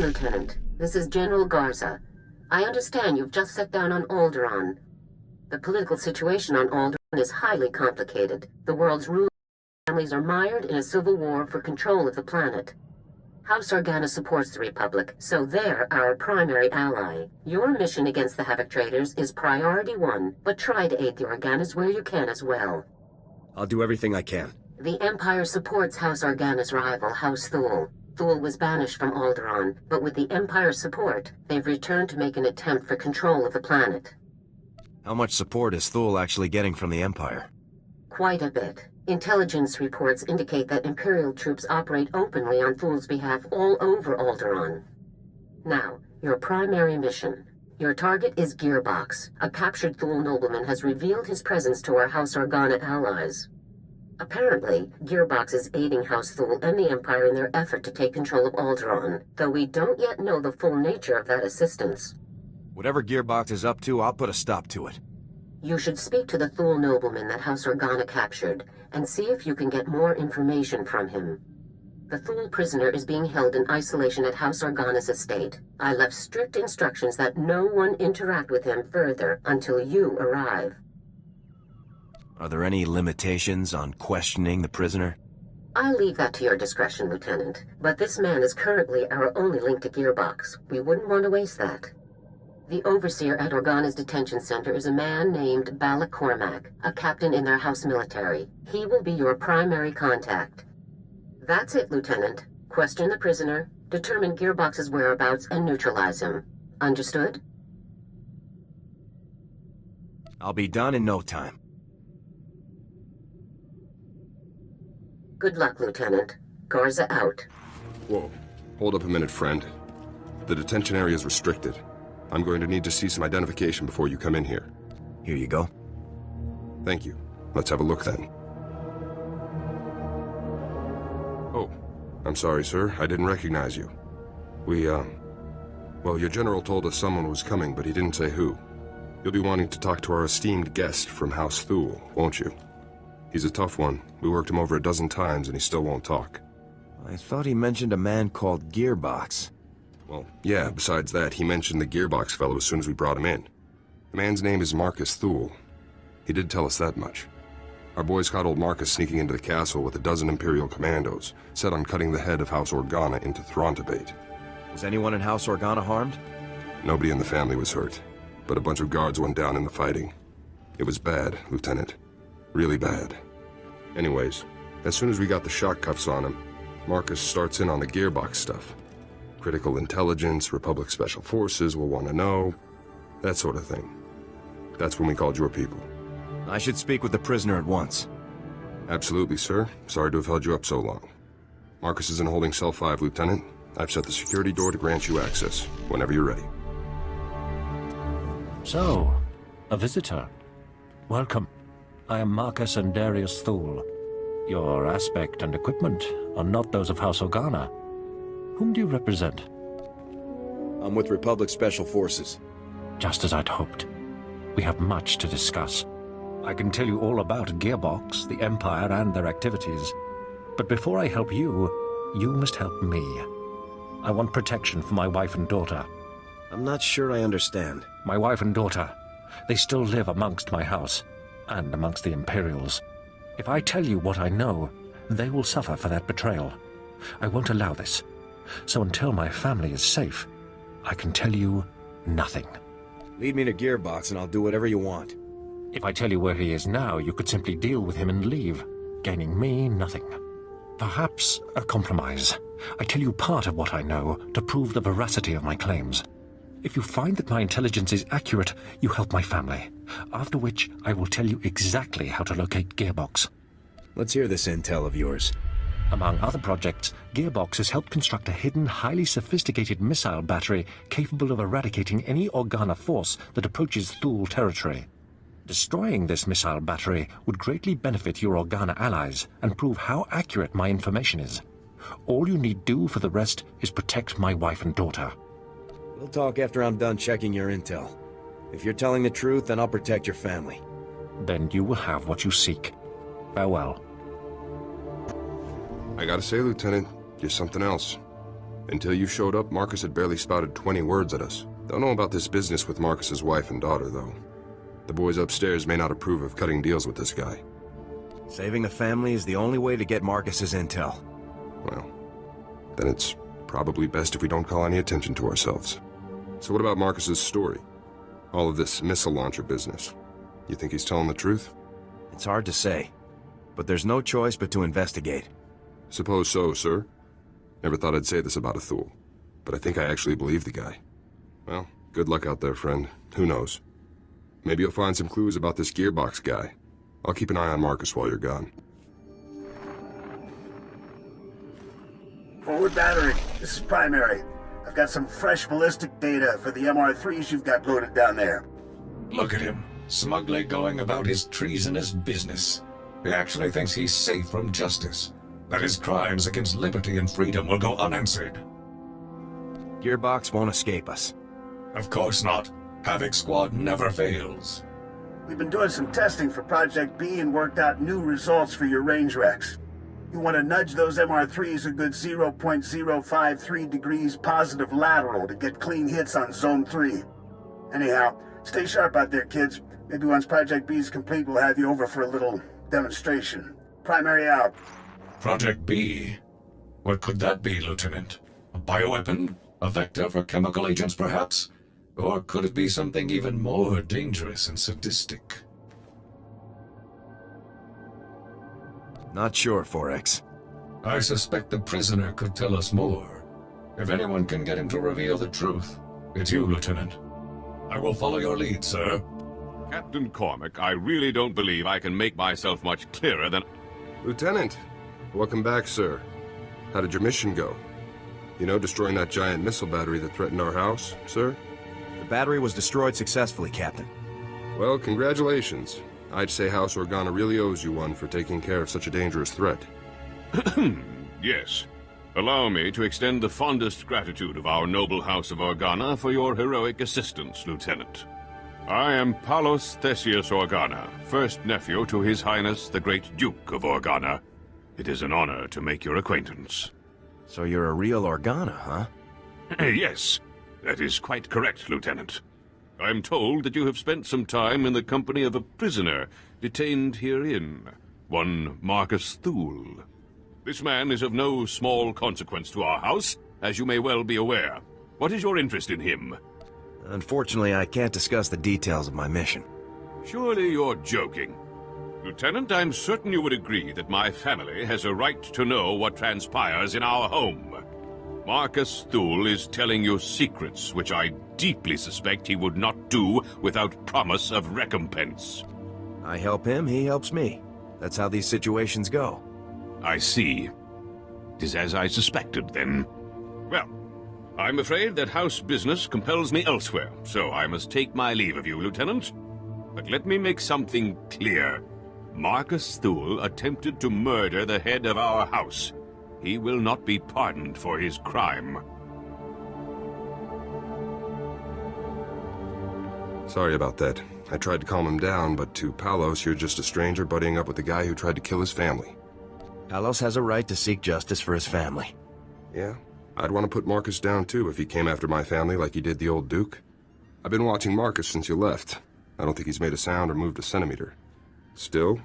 Lieutenant. This is General Garza. I understand you've just set down on Alderaan. The political situation on Alderaan is highly complicated. The world's ruling families are mired in a civil war for control of the planet. House Organa supports the Republic, so they're our primary ally. Your mission against the Havoc Traders is priority 1, but try to aid the Organas where you can as well. I'll do everything I can. The Empire supports House Organa's rival, House Thule. Thule was banished from Alderaan, but with the Empire's support, they've returned to make an attempt for control of the planet. How much support is Thule actually getting from the Empire? Quite a bit. Intelligence reports indicate that Imperial troops operate openly on Thule's behalf all over Alderaan. Now, your primary mission. Your target is Gearbox. A captured Thule nobleman has revealed his presence to our House Organa allies. Apparently, Gearbox is aiding House Thule and the Empire in their effort to take control of Alderaan, though we don't yet know the full nature of that assistance. Whatever Gearbox is up to, I'll put a stop to it. You should speak to the Thule nobleman that House Organa captured, and see if you can get more information from him. The Thule prisoner is being held in isolation at House Organa's estate. I left strict instructions that no one interact with him further until you arrive. Are there any limitations on questioning the prisoner? I'll leave that to your discretion, Lieutenant. But this man is currently our only link to Gearbox. We wouldn't want to waste that. The overseer at Organa's detention center is a man named Balak Cormac, a captain in their house military. He will be your primary contact. That's it, Lieutenant. Question the prisoner, determine Gearbox's whereabouts, and neutralize him. Understood? I'll be done in no time. Good luck, Lieutenant. Garza out. Whoa. Hold up a minute, friend. The detention area is restricted. I'm going to need to see some identification before you come in here. Here you go. Thank you. Let's have a look then. Oh, I'm sorry, sir. I didn't recognize you. Well, your general told us someone was coming, but he didn't say who. You'll be wanting to talk to our esteemed guest from House Thule, won't you? He's a tough one. We worked him over a dozen times and he still won't talk. I thought he mentioned a man called Gearbox. Well, yeah, besides that, he mentioned the Gearbox fellow as soon as we brought him in. The man's name is Marcus Thule. He did tell us that much. Our boys caught old Marcus sneaking into the castle with a dozen Imperial commandos, set on cutting the head of House Organa into Throntobate. Was anyone in House Organa harmed? Nobody in the family was hurt, but a bunch of guards went down in the fighting. It was bad, Lieutenant. Really bad. Anyways, as soon as we got the shock cuffs on him, Marcus starts in on the Gearbox stuff. Critical intelligence, Republic Special Forces will want to know, that sort of thing. That's when we called your people. I should speak with the prisoner at once. Absolutely, sir. Sorry to have held you up so long. Marcus is in holding cell 5, Lieutenant. I've set the security door to grant you access, whenever you're ready. So, a visitor. Welcome. I am Marcus and Darius Thule. Your aspect and equipment are not those of House Organa. Whom do you represent? I'm with Republic Special Forces. Just as I'd hoped. We have much to discuss. I can tell you all about Gearbox, the Empire, and their activities. But before I help you, you must help me. I want protection for my wife and daughter. I'm not sure I understand. My wife and daughter. They still live amongst my house, and amongst the Imperials. If I tell you what I know, they will suffer for that betrayal. I won't allow this. So until my family is safe, I can tell you nothing. Lead me to Gearbox and I'll do whatever you want. If I tell you where he is now, you could simply deal with him and leave, gaining me nothing. Perhaps a compromise. I tell you part of what I know to prove the veracity of my claims. If you find that my intelligence is accurate, you help my family. After which, I will tell you exactly how to locate Gearbox. Let's hear this intel of yours. Among other projects, Gearbox has helped construct a hidden, highly sophisticated missile battery capable of eradicating any Organa force that approaches Thule territory. Destroying this missile battery would greatly benefit your Organa allies and prove how accurate my information is. All you need do for the rest is protect my wife and daughter. We'll talk after I'm done checking your intel. If you're telling the truth, then I'll protect your family. Then you will have what you seek. Farewell. I gotta say, Lieutenant, you're something else. Until you showed up, Marcus had barely spouted 20 words at us. Don't know about this business with Marcus's wife and daughter, though. The boys upstairs may not approve of cutting deals with this guy. Saving the family is the only way to get Marcus's intel. Well, then it's probably best if we don't call any attention to ourselves. So what about Marcus's story? All of this missile launcher business. You think he's telling the truth? It's hard to say, but there's no choice but to investigate. Suppose so, sir. Never thought I'd say this about a Thule, but I think I actually believe the guy. Well, good luck out there, friend. Who knows? Maybe you'll find some clues about this gearbox guy. I'll keep an eye on Marcus while you're gone. Forward battery, this is primary. I've got some fresh ballistic data for the MR3s you've got loaded down there. Look at him, smugly going about his treasonous business. He actually thinks he's safe from justice, that his crimes against liberty and freedom will go unanswered. Gearbox won't escape us. Of course not. Havoc Squad never fails. We've been doing some testing for Project B and worked out new results for your range Rex. You want to nudge those MR3s a good 0.053 degrees positive lateral to get clean hits on Zone 3. Anyhow, stay sharp out there, kids. Maybe once Project B is complete, we'll have you over for a little demonstration. Primary out. Project B? What could that be, Lieutenant? A bioweapon? A vector for chemical agents, perhaps? Or could it be something even more dangerous and sadistic? Not sure, 4X. I suspect the prisoner could tell us more. If anyone can get him to reveal the truth, it's you, Lieutenant. I will follow your lead, sir. Captain Cormac, I really don't believe I can make myself much clearer than... Lieutenant, welcome back, sir. How did your mission go? You know, destroying that giant missile battery that threatened our house, sir? The battery was destroyed successfully, Captain. Well, congratulations. I'd say House Organa really owes you one for taking care of such a dangerous threat. Yes. Allow me to extend the fondest gratitude of our noble House of Organa for your heroic assistance, Lieutenant. I am Palos Theseus Organa, first nephew to His Highness the Great Duke of Organa. It is an honor to make your acquaintance. So you're a real Organa, huh? Yes, that is quite correct, Lieutenant. I'm told that you have spent some time in the company of a prisoner detained herein, one Marcus Thule. This man is of no small consequence to our house, as you may well be aware. What is your interest in him? Unfortunately, I can't discuss the details of my mission. Surely you're joking. Lieutenant, I'm certain you would agree that my family has a right to know what transpires in our home. Marcus Thule is telling you secrets which I deeply suspect he would not do without promise of recompense. I help him, he helps me. That's how these situations go. I see. 'Tis as I suspected, then. Well, I'm afraid that house business compels me elsewhere, so I must take my leave of you, Lieutenant. But let me make something clear. Marcus Thule attempted to murder the head of our house. He will not be pardoned for his crime. Sorry about that. I tried to calm him down, but to Palos, you're just a stranger buddying up with the guy who tried to kill his family. Palos has a right to seek justice for his family. Yeah, I'd want to put Marcus down too if he came after my family like he did the old Duke. I've been watching Marcus since you left. I don't think he's made a sound or moved a centimeter. Still,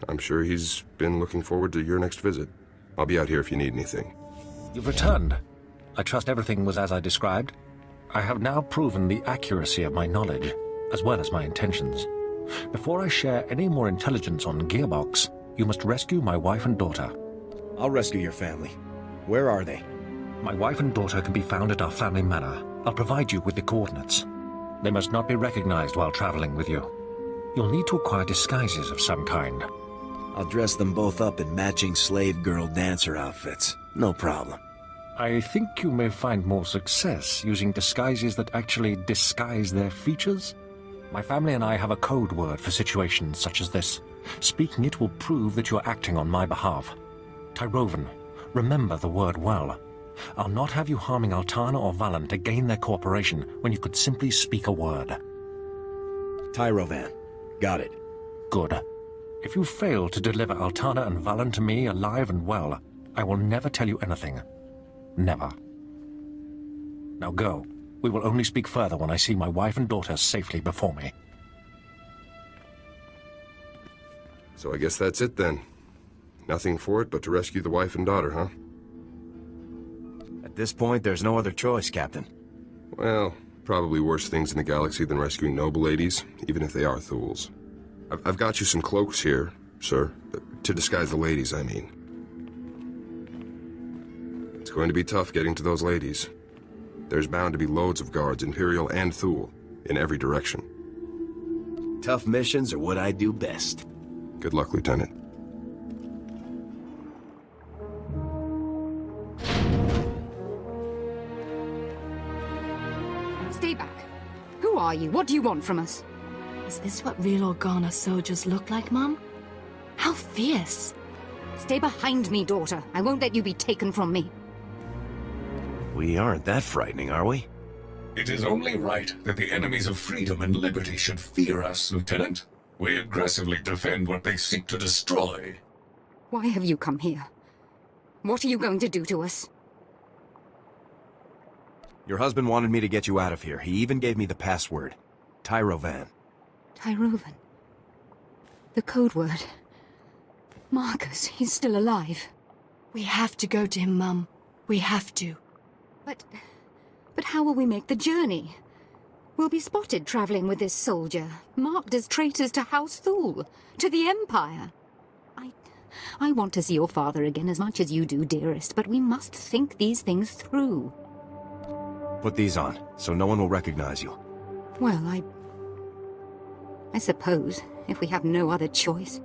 I'm sure he's been looking forward to your next visit. I'll be out here if you need anything. You've returned. I trust everything was as I described. I have now proven the accuracy of my knowledge, as well as my intentions. Before I share any more intelligence on Gearbox, you must rescue my wife and daughter. I'll rescue your family. Where are they? My wife and daughter can be found at our family manor. I'll provide you with the coordinates. They must not be recognized while traveling with you. You'll need to acquire disguises of some kind. I'll dress them both up in matching slave girl dancer outfits. No problem. I think you may find more success using disguises that actually disguise their features. My family and I have a code word for situations such as this. Speaking it will prove that you're acting on my behalf. Tyrovan, remember the word well. I'll not have you harming Altana or Valen to gain their cooperation when you could simply speak a word. Tyrovan. Got it. Good. If you fail to deliver Altana and Valen to me alive and well, I will never tell you anything. Never. Now go. We will only speak further when I see my wife and daughter safely before me. So I guess that's it then. Nothing for it but to rescue the wife and daughter, huh? At this point, there's no other choice, Captain. Well, probably worse things in the galaxy than rescuing noble ladies, even if they are Thules. I've got you some cloaks here, sir. To disguise the ladies, I mean. It's going to be tough getting to those ladies. There's bound to be loads of guards, Imperial and Thule, in every direction. Tough missions are what I do best. Good luck, Lieutenant. Stay back. Who are you? What do you want from us? Is this what real Organa soldiers look like, Mum? How fierce! Stay behind me, daughter. I won't let you be taken from me. We aren't that frightening, are we? It is only right that the enemies of freedom and liberty should fear us, Lieutenant. We aggressively defend what they seek to destroy. Why have you come here? What are you going to do to us? Your husband wanted me to get you out of here. He even gave me the password. Tyrovan. Tyrovan. The code word. Marcus, he's still alive. We have to go to him, Mum. We have to. But how will we make the journey? We'll be spotted traveling with this soldier, marked as traitors to House Thule, to the Empire. I want to see your father again as much as you do, dearest, but we must think these things through. Put these on, so no one will recognize you. Well, I suppose, if we have no other choice.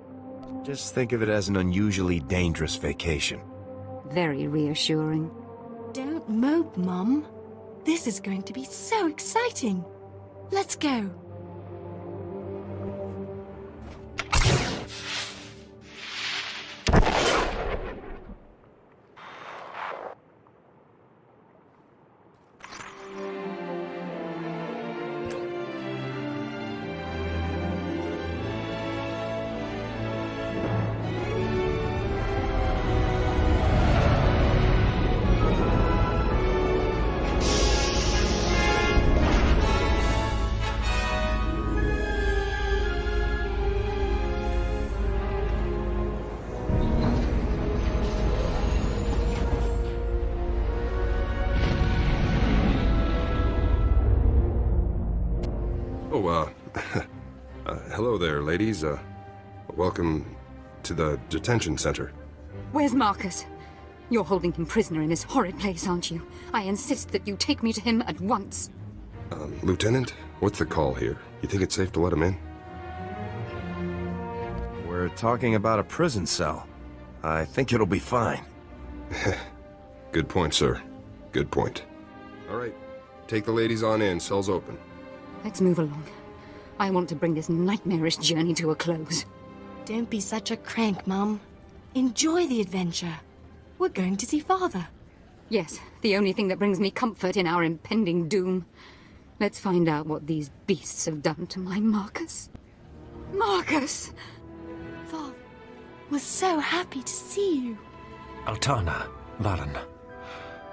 Just think of it as an unusually dangerous vacation. Very reassuring. Don't mope, Mum. This is going to be so exciting. Let's go. Hello there, ladies. Welcome to the detention center. Where's Marcus? You're holding him prisoner in this horrid place, aren't you? I insist that you take me to him at once. Lieutenant, what's the call here? You think it's safe to let him in? We're talking about a prison cell. I think it'll be fine. Good point, sir. Good point. All right, take the ladies on in. Cell's open. Let's move along. I want to bring this nightmarish journey to a close. Don't be such a crank, Mum. Enjoy the adventure. We're going to see Father. Yes, the only thing that brings me comfort in our impending doom. Let's find out what these beasts have done to my Marcus. Marcus! Father, we're so happy to see you. Altana, Valen,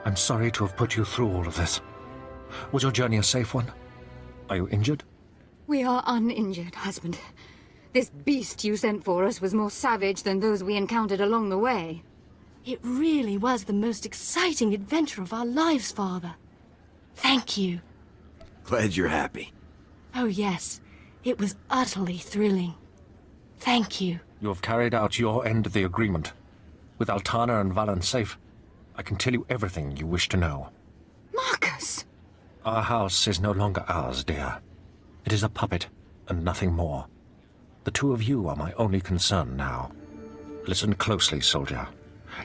I'm sorry to have put you through all of this. Was your journey a safe one? Are you injured? We are uninjured, husband. This beast you sent for us was more savage than those we encountered along the way. It really was the most exciting adventure of our lives, Father. Thank you. Glad you're happy. Oh, yes. It was utterly thrilling. Thank you. You have carried out your end of the agreement. With Altana and Valen safe, I can tell you everything you wish to know. Marcus! Our house is no longer ours, dear. It is a puppet, and nothing more. The two of you are my only concern now. Listen closely, soldier.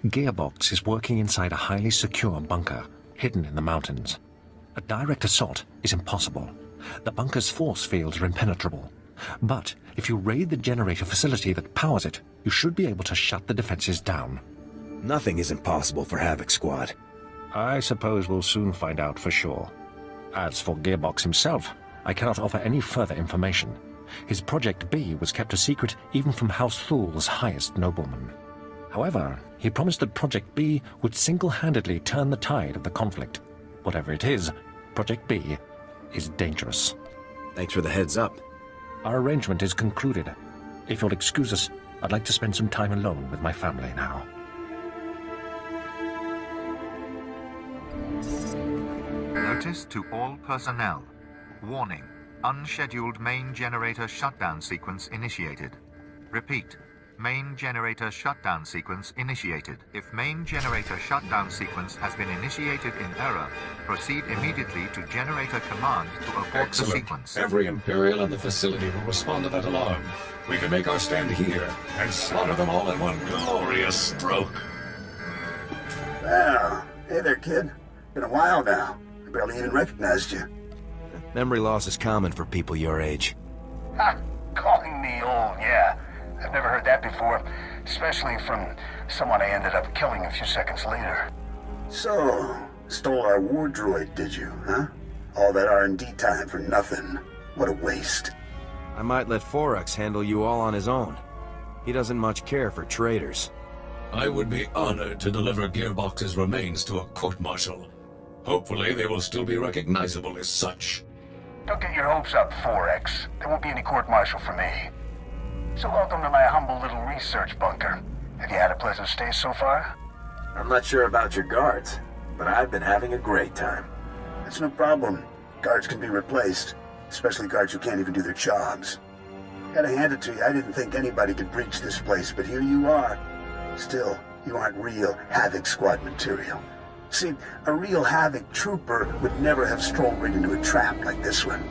Gearbox is working inside a highly secure bunker, hidden in the mountains. A direct assault is impossible. The bunker's force fields are impenetrable. But if you raid the generator facility that powers it, you should be able to shut the defenses down. Nothing is impossible for Havoc Squad. I suppose we'll soon find out for sure. As for Gearbox himself, I cannot offer any further information. His Project B was kept a secret even from House Thule's highest noblemen. However, he promised that Project B would single-handedly turn the tide of the conflict. Whatever it is, Project B is dangerous. Thanks for the heads up. Our arrangement is concluded. If you'll excuse us, I'd like to spend some time alone with my family now. Notice to all personnel. Warning. Unscheduled main generator shutdown sequence initiated. Repeat. Main generator shutdown sequence initiated. If main generator shutdown sequence has been initiated in error, proceed immediately to generator command to abort the sequence. Every Imperial in the facility will respond to that alarm. We can make our stand here and slaughter them all in one glorious stroke. Well, hey there, kid. Been a while now. I barely even recognized you. Memory loss is common for people your age. Ha! Calling me old, yeah. I've never heard that before, especially from someone I ended up killing a few seconds later. So, stole our war droid, did you, huh? All that R&D time for nothing. What a waste. I might let Forex handle you all on his own. He doesn't much care for traitors. I would be honored to deliver Gearbox's remains to a court-martial. Hopefully they will still be recognizable as such. Don't get your hopes up, Forex. There won't be any court-martial for me. So welcome to my humble little research bunker. Have you had a pleasant stay so far? I'm not sure about your guards, but I've been having a great time. That's no problem. Guards can be replaced, especially guards who can't even do their jobs. Gotta hand it to you, I didn't think anybody could breach this place, but here you are. Still, you aren't real Havoc Squad material. See, a real Havoc trooper would never have strolled right into a trap like this one.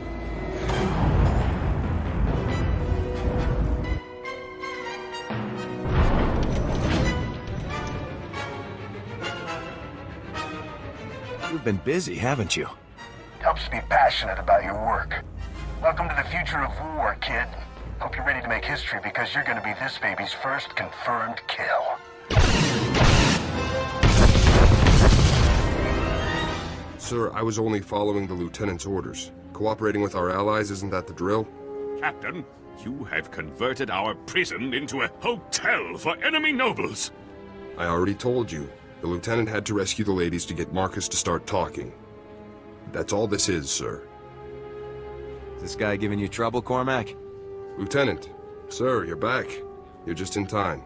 You've been busy, haven't you? Helps to be passionate about your work. Welcome to the future of war, kid. Hope you're ready to make history because you're gonna be this baby's first confirmed kill. Sir, I was only following the Lieutenant's orders. Cooperating with our allies, isn't that the drill? Captain, you have converted our prison into a hotel for enemy nobles. I already told you. The Lieutenant had to rescue the ladies to get Marcus to start talking. That's all this is, sir. Is this guy giving you trouble, Cormac? Lieutenant. Sir, you're back. You're just in time.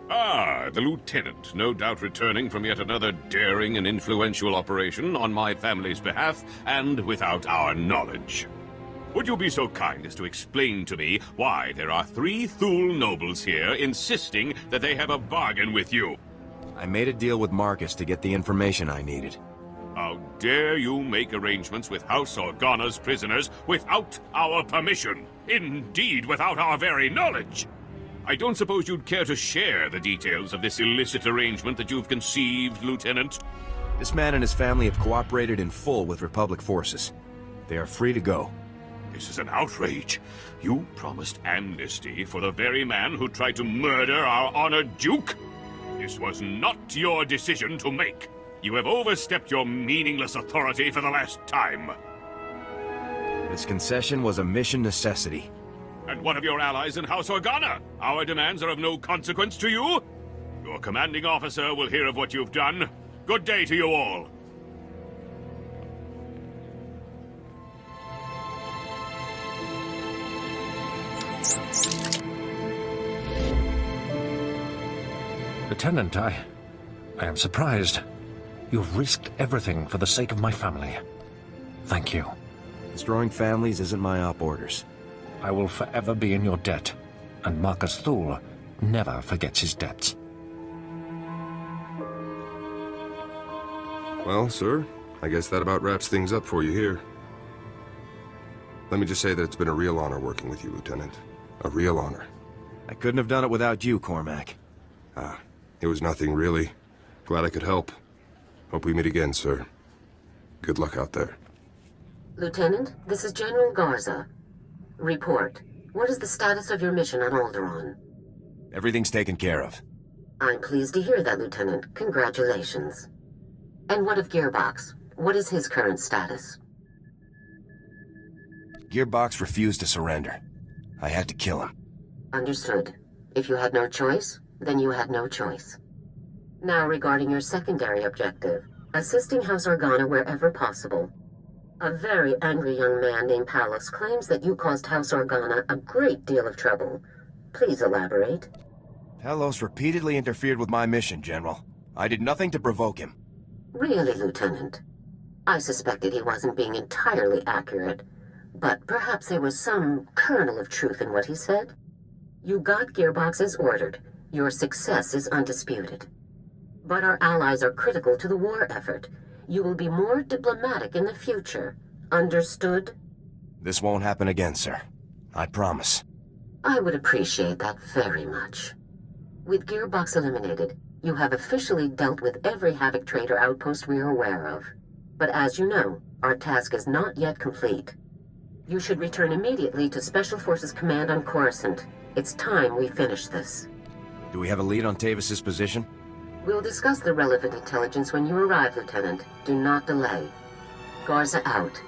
Ah, the Lieutenant, no doubt returning from yet another daring and influential operation on my family's behalf, and without our knowledge. Would you be so kind as to explain to me why there are 3 Thule nobles here insisting that they have a bargain with you? I made a deal with Marcus to get the information I needed. How dare you make arrangements with House Organa's prisoners without our permission? Indeed, without our very knowledge! I don't suppose you'd care to share the details of this illicit arrangement that you've conceived, Lieutenant? This man and his family have cooperated in full with Republic forces. They are free to go. This is an outrage. You promised amnesty for the very man who tried to murder our honored Duke? This was not your decision to make. You have overstepped your meaningless authority for the last time. This concession was a mission necessity. And what of your allies in House Organa? Our demands are of no consequence to you? Your commanding officer will hear of what you've done. Good day to you all. Lieutenant, I am surprised. You've risked everything for the sake of my family. Thank you. Destroying families isn't my op orders. I will forever be in your debt, and Marcus Thule never forgets his debts. Well, sir, I guess that about wraps things up for you here. Let me just say that it's been a real honor working with you, Lieutenant. A real honor. I couldn't have done it without you, Cormac. It was nothing, really. Glad I could help. Hope we meet again, sir. Good luck out there. Lieutenant, this is General Garza. Report. What is the status of your mission on Alderaan? Everything's taken care of. I'm pleased to hear that, Lieutenant. Congratulations. And what of Gearbox? What is his current status? Gearbox refused to surrender. I had to kill him. Understood. If you had no choice, then you had no choice. Now regarding your secondary objective, assisting House Organa wherever possible. A very angry young man named Palos claims that you caused House Organa a great deal of trouble. Please elaborate. Palos repeatedly interfered with my mission, General. I did nothing to provoke him. Really, Lieutenant? I suspected he wasn't being entirely accurate, but perhaps there was some kernel of truth in what he said. You got Gearbox as ordered. Your success is undisputed. But our allies are critical to the war effort. You will be more diplomatic in the future. Understood? This won't happen again, sir. I promise. I would appreciate that very much. With Gearbox eliminated, you have officially dealt with every Havoc trader outpost we're aware of. But as you know, our task is not yet complete. You should return immediately to Special Forces Command on Coruscant. It's time we finish this. Do we have a lead on Tavis's position? We'll discuss the relevant intelligence when you arrive, Lieutenant. Do not delay. Garza out.